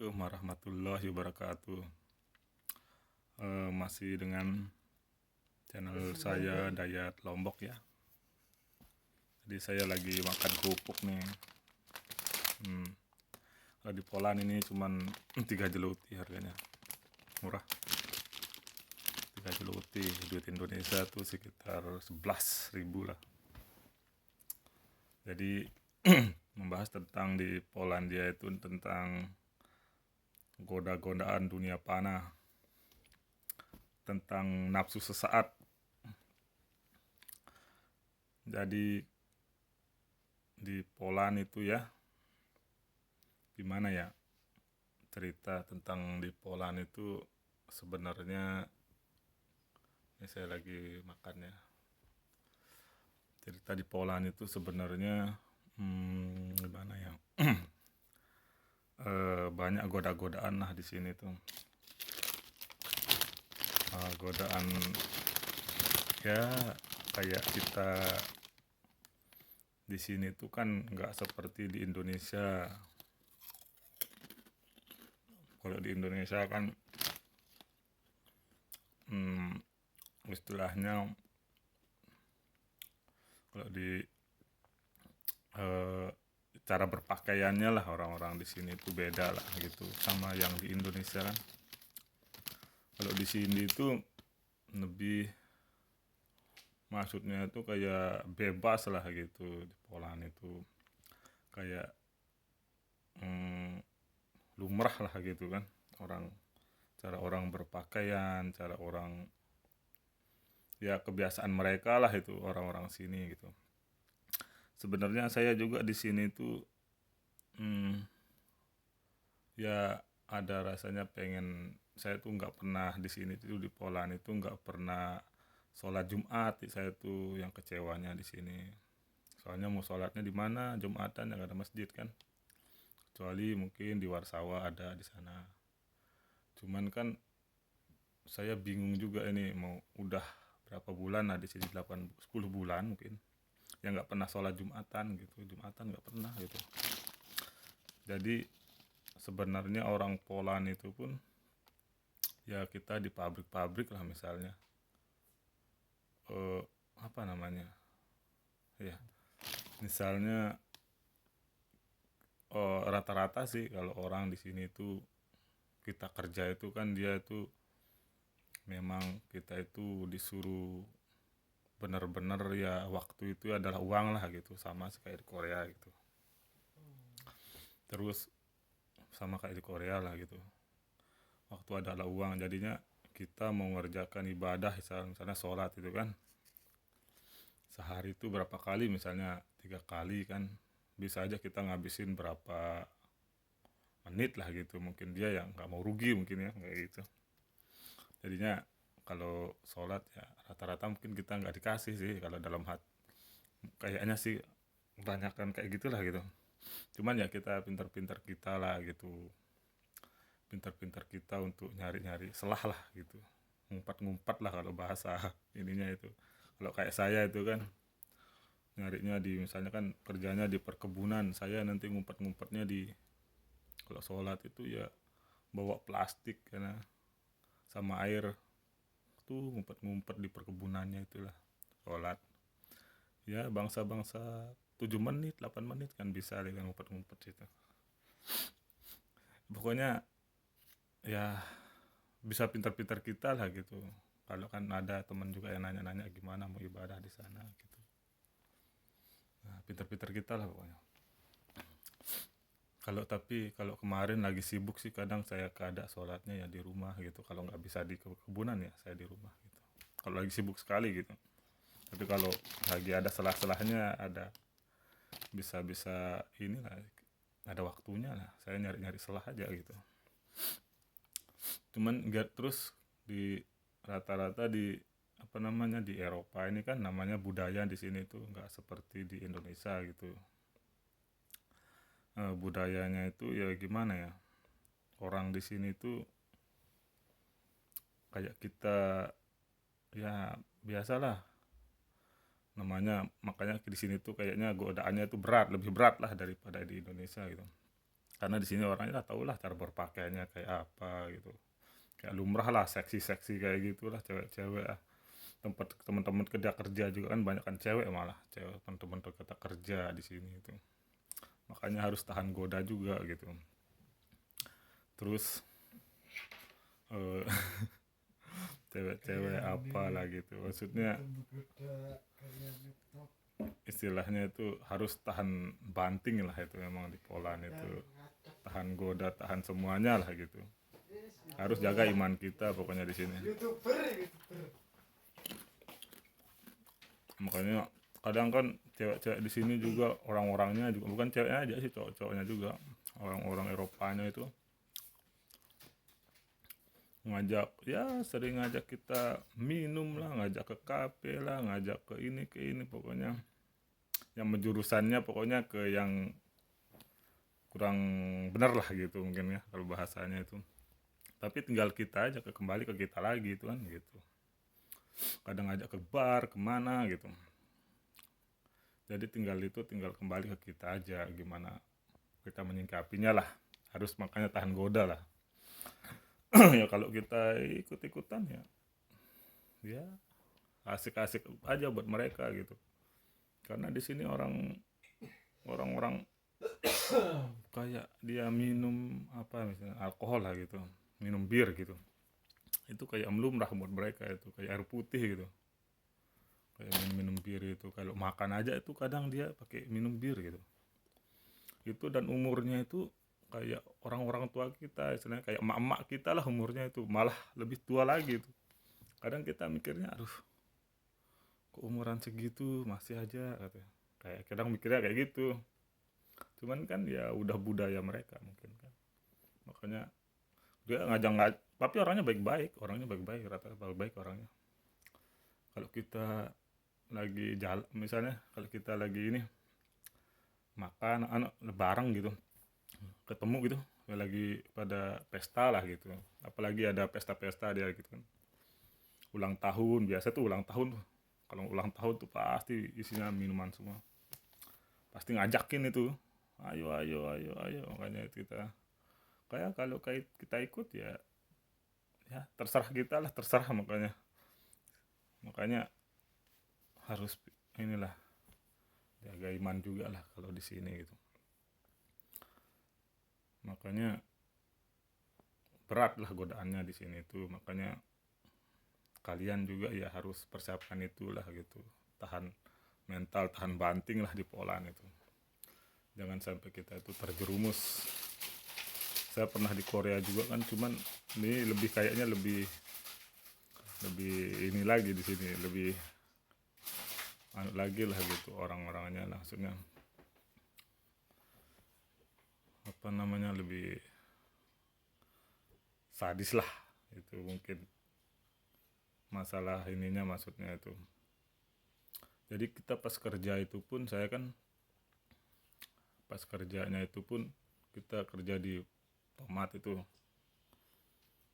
Assalamualaikum warahmatullahi wabarakatuh. Masih dengan channel saya Dayat Lombok ya. Jadi saya lagi makan kerupuk nih. Kalau di Poland ini cuman 3 jeluti harganya, murah. 3 jeluti duit Indonesia tuh sekitar 11.000 lah. Jadi membahas tentang di Polandia itu tentang goda-godaan dunia panah, tentang nafsu sesaat. Jadi di Poland itu ya, gimana ya cerita tentang di Poland itu sebenarnya. Ini saya lagi makan ya. Cerita di Poland itu sebenarnya gimana ya? Banyak goda-godaan lah di sini tuh. Godaan ya kayak kita di sini tuh kan nggak seperti di Indonesia. Kalau di Indonesia kan istilahnya kalau di cara berpakaiannya lah orang-orang di sini itu beda lah gitu sama yang di Indonesia kan. Kalau di sini itu lebih maksudnya itu kayak bebas lah gitu. Di Poland itu kayak lumrah lah gitu kan, cara orang berpakaian, cara orang ya kebiasaan mereka lah itu orang-orang sini gitu. Sebenarnya saya juga di sini tuh ya ada rasanya pengen. Saya tuh nggak pernah di sini tuh di Poland itu nggak pernah sholat Jumat. Saya tuh yang kecewanya di sini. Soalnya mau sholatnya di mana, Jumatan yang ada masjid kan. Kecuali mungkin di Warsawa ada di sana. Cuman kan saya bingung juga ini mau udah berapa bulan lah di sini, 10 bulan mungkin. Yang nggak pernah sholat Jumatan gitu, Jumatan nggak pernah gitu. Jadi sebenarnya orang Poland itu pun ya kita di pabrik-pabrik lah misalnya, apa namanya ya, misalnya rata-rata sih kalau orang di sini itu kita kerja itu kan dia itu memang kita itu disuruh benar-benar ya, waktu itu adalah uang lah gitu, sama kayak di Korea gitu. Terus sama kayak di Korea lah gitu, waktu adalah uang. Jadinya kita mau mengerjakan ibadah misalnya sholat itu kan, sehari itu berapa kali, misalnya 3 kali kan, bisa aja kita ngabisin berapa menit lah gitu. Mungkin dia yang nggak mau rugi mungkin ya kayak gitu. Jadinya kalau sholat ya rata-rata mungkin kita nggak dikasih sih kalau dalam hati, kayaknya sih kebanyakan kayak gitulah gitu. Cuman ya kita pintar-pintar kita lah gitu, pintar-pintar kita untuk nyari-nyari selah lah gitu, ngumpat-ngumpat lah kalau bahasa ininya itu. Kalau kayak saya itu kan nyarinya di, misalnya kan kerjanya di perkebunan, saya nanti ngumpet-ngumpetnya di, kalau sholat itu ya bawa plastik karena sama air tuh, ngumpet-ngumpet di perkebunannya itulah sholat. Ya bangsa-bangsa 7 menit 8 menit kan bisa dengan ngumpet-ngumpet itu. Pokoknya ya bisa pintar-pintar kita lah gitu. Kalau kan ada teman juga yang nanya-nanya gimana mau ibadah di sana gitu. Nah, pintar-pintar kita lah pokoknya. Kalau kemarin lagi sibuk sih kadang saya kada sholatnya ya di rumah gitu. Kalau nggak bisa di kebunan ya saya di rumah gitu. Kalau lagi sibuk sekali gitu. Tapi kalau lagi ada selah-selahnya, ada bisa ini lah, ada waktunya lah, saya nyari-nyari selah aja gitu. Cuman nggak terus di rata-rata di apa namanya di Eropa ini kan namanya budaya di sini tuh nggak seperti di Indonesia gitu. Budayanya itu ya gimana ya, orang di sini tuh kayak kita ya biasalah namanya. Makanya di sini tuh kayaknya godaannya itu berat, lebih berat lah daripada di Indonesia gitu. karena di sini orangnya tahu lah cara berpakaiannya kayak apa gitu, kayak lumrah lah seksi-seksi kayak gitulah cewek-cewek lah. Tempat teman-teman kerja juga kan banyak kan cewek, malah cewek teman-teman kita kerja di sini itu, makanya harus tahan goda juga gitu. Terus eh, cewek-cewek apa lah gitu, maksudnya istilahnya itu harus tahan banting lah, itu memang di Poland itu tahan goda, tahan semuanya lah gitu, harus jaga iman kita pokoknya di sini. Makanya kadang kan cewek-cewek di sini juga orang-orangnya juga bukan ceweknya aja sih, cowok-cowoknya juga, orang-orang Eropanya itu ngajak, ya sering ngajak kita minum lah, ngajak ke kafe lah, ngajak ke ini pokoknya yang menjurusannya pokoknya ke yang kurang benar lah gitu mungkin ya kalau bahasanya itu. Tapi tinggal kita aja kembali ke kita lagi itu kan gitu, kadang ngajak ke bar kemana gitu. Jadi tinggal kembali ke kita aja gimana kita menyingkapinya lah, harus makanya tahan goda lah. Ya kalau kita ikut-ikutan ya asik-asik aja buat mereka gitu, karena di sini orang-orang kayak dia minum apa misalnya alkohol lah gitu, minum bir gitu, itu kayak lumrah buat mereka, itu kayak air putih gitu, kayak minum bir itu. Kalau makan aja itu kadang dia pakai minum bir gitu, itu dan umurnya itu kayak orang-orang tua kita, istilahnya kayak emak-emak kita lah umurnya itu, malah lebih tua lagi itu. Kadang kita mikirnya aduh kok umuran segitu masih aja katanya, kayak kadang mikirnya kayak gitu. Cuman kan ya udah budaya mereka mungkin kan, makanya dia ngajak, tapi orangnya baik-baik, rata-rata baik-baik orangnya. Kalau kita lagi jalan misalnya, kalau kita lagi ini makan anak bareng gitu, ketemu gitu lagi pada pesta lah gitu, apalagi ada pesta-pesta dia gitu kan, ulang tahun biasa tuh, ulang tahun tuh kalau ulang tahun tuh pasti isinya minuman semua, pasti ngajakin itu, ayo ayo ayo ayo, makanya itu kita kayak kalau kita ikut ya terserah kita lah, terserah. Makanya harus inilah jaga iman juga lah kalau di sini gitu. Makanya berat lah godaannya di sini tuh, makanya kalian juga ya harus persiapkan itulah gitu, tahan mental, tahan banting lah di Poland itu, jangan sampai kita itu terjerumus. Saya pernah di Korea juga kan, cuman ini kayaknya lebih ini lagi di sini, lebih lagi lah gitu orang-orangnya lah, maksudnya apa namanya, lebih sadis lah itu mungkin masalah ininya, maksudnya itu. Jadi kita pas kerja itu pun, saya kan pas kerjanya itu pun kita kerja di tomat itu.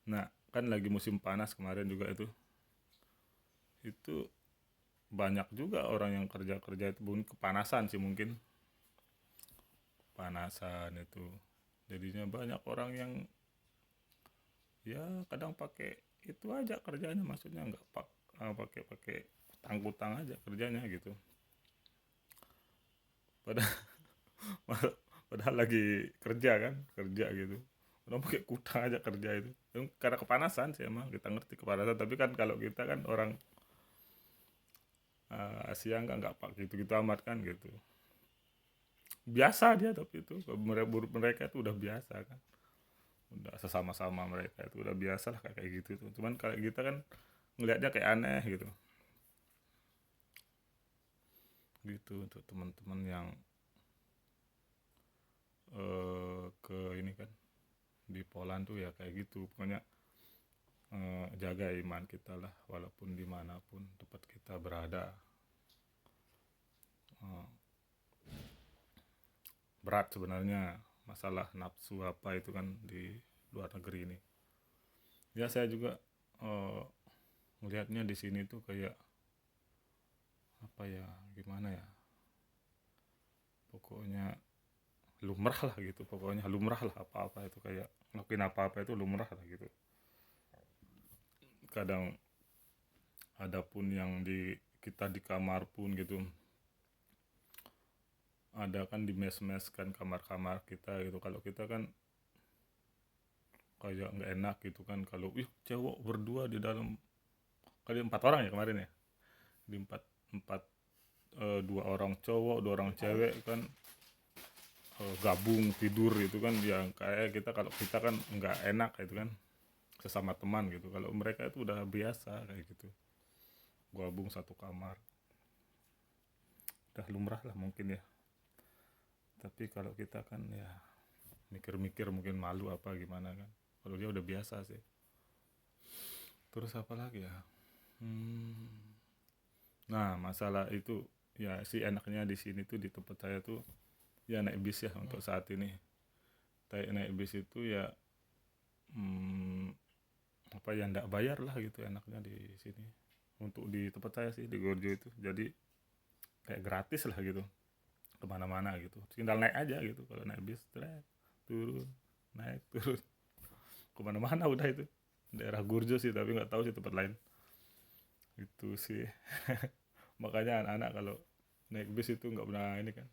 Nah kan lagi musim panas kemarin juga itu banyak juga orang yang kerja itu pun kepanasan sih, mungkin panasan itu, jadinya banyak orang yang ya kadang pakai itu aja kerjanya, maksudnya nggak pakai tangkutang aja kerjanya gitu, padahal padahal lagi kerja gitu, orang pakai kutang aja kerja itu. Karena kepanasan sih, emang kita ngerti kepanasan, tapi kan kalau kita kan orang Asia nggak pakai gitu amat kan gitu, biasa dia, tapi itu mereka itu udah biasa kan, udah sesama-sama mereka itu udah biasa lah kayak gitu tuh. Cuman kalau kita kan ngelihatnya kayak aneh gitu untuk teman-teman yang ke ini kan di Poland tuh ya kayak gitu pokoknya. Jaga iman kita lah walaupun dimanapun tempat kita berada. Berat sebenarnya masalah nafsu apa itu kan di luar negeri ini. Ya saya juga melihatnya di sini tuh kayak apa ya, gimana ya, pokoknya lumrah lah gitu, pokoknya lumrah lah, apa-apa itu kayak ngelakuin apa-apa itu lumrah lah gitu. Kadang ada pun yang kita di kamar pun gitu, ada kan di mes-mes kan kamar-kamar kita gitu, kalau kita kan kayak nggak enak gitu kan kalau cowok berdua di dalam, kali 4 orang ya kemarin ya, di empat empat 2 orang cowok 2 orang cewek kan gabung tidur gitu kan, yang kayak kita, kalau kita kan nggak enak gitu kan sesama teman gitu. Kalau mereka itu udah biasa kayak gitu gabung satu kamar, udah lumrah lah mungkin ya. Tapi kalau kita kan ya mikir-mikir, mungkin malu apa gimana kan, kalau dia udah biasa sih. Terus apa lagi ya, nah masalah itu ya, si enaknya di sini tuh di tempat saya tuh ya naik bis ya untuk saat ini. Naik bis itu ya apa ya, ndak bayar lah gitu, enaknya di sini untuk di tempat saya sih di Gorjo itu. Jadi kayak gratis lah gitu kemana-mana gitu, tinggal naik aja gitu. Kalau naik bis turun naik turun kemana-mana udah itu. Daerah Gorjo sih, tapi nggak tahu sih tempat lain itu sih. Makanya anak-anak kalau naik bis itu nggak pernah ini kan,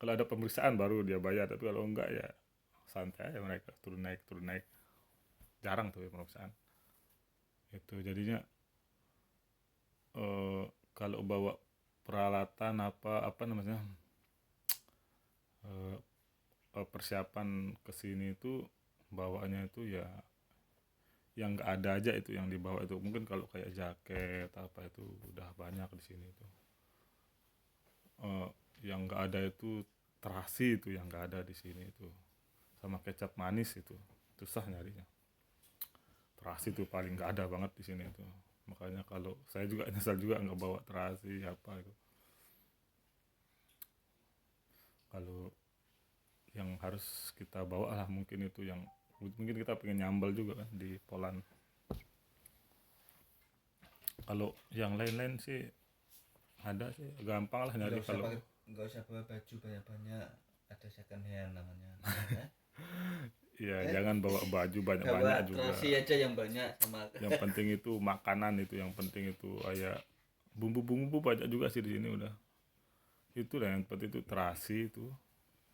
kalau ada pemeriksaan baru dia bayar, tapi kalau enggak ya santai aja mereka, turun naik, jarang tuh ya pemeriksaan itu. Jadinya kalau bawa peralatan apa namanya, persiapan kesini itu bawaannya itu ya yang nggak ada aja itu yang dibawa itu. Mungkin kalau kayak jaket apa itu udah banyak di sini itu. Yang nggak ada itu terasi, itu yang nggak ada di sini itu, sama kecap manis itu susah nyarinya. Terasi itu paling nggak ada banget di sini itu. Makanya kalau saya juga nyesal juga nggak bawa terasi apa itu. Kalau yang harus kita bawa lah mungkin itu yang mungkin kita pengen nyambal juga kan di Poland. Kalau yang lain-lain sih ada sih, gampang lah nyari. Kalau nggak usah bawa baju banyak-banyak, ada second hand namanya. ya jangan bawa baju banyak-banyak bawa juga. terasi aja yang banyak sama. Yang penting itu makanan, itu yang penting itu kayak bumbu-bumbu banyak juga sih di sini udah. Itu lah yang penting, itu terasi, itu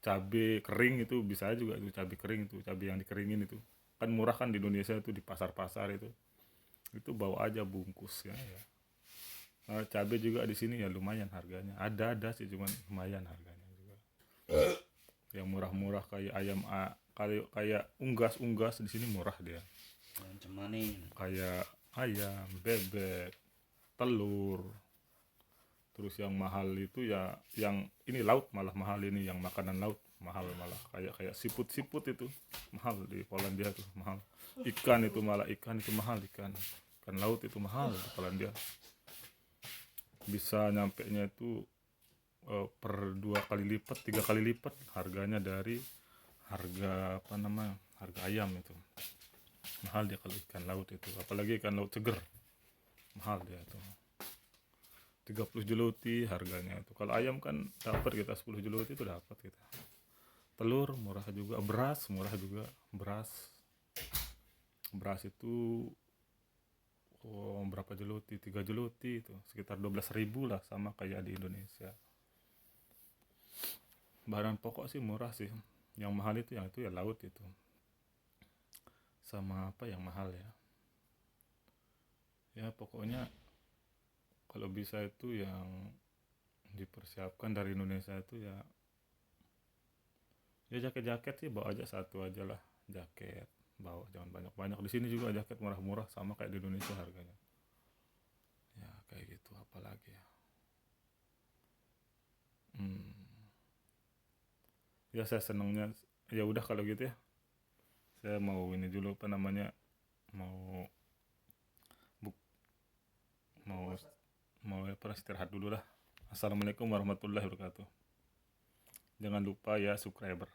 cabai kering itu bisa juga, itu cabai kering, itu cabai yang dikeringin itu kan murah kan di Indonesia itu, di pasar-pasar itu bawa aja bungkus ya. Nah, cabai juga di sini ya lumayan harganya, ada sih, cuman lumayan harganya juga. Yang murah-murah kayak ayam kayak unggas di sini murah dia. Cemanin. Kayak ayam, bebek, telur. Terus yang mahal itu ya yang ini laut, malah mahal ini, yang makanan laut mahal, malah kayak siput itu mahal di Polandia tuh, mahal. Ikan itu malah, ikan itu mahal, ikan laut itu mahal di Polandia. Bisa nyampe nya itu per 2 kali lipat 3 kali lipat harganya dari harga apa namanya, harga ayam itu. Mahal dia kalau ikan laut itu, apalagi ikan laut seger, mahal dia itu. 30 jeluti harganya itu. Kalau ayam kan dapat kita 10 jeluti itu dapat kita. Telur murah juga, beras murah juga. Beras itu berapa jeluti? 3 jeluti itu sekitar 12.000 lah, sama kayak di Indonesia. Bahan pokok sih murah sih. Yang mahal itu yang itu ya laut itu. Sama apa yang mahal ya? Ya pokoknya kalau bisa itu yang dipersiapkan dari Indonesia itu ya jaket-jaket sih bawa aja satu aja lah, jaket bawa, jangan banyak-banyak. Di sini juga jaket murah-murah sama kayak di Indonesia harganya. Ya kayak gitu, apalagi ya. Ya saya senangnya ya udah kalau gitu ya. Saya mau ini dulu apa namanya, mau istirahat dulu lah. Assalamualaikum warahmatullahi wabarakatuh. Jangan lupa ya subscriber.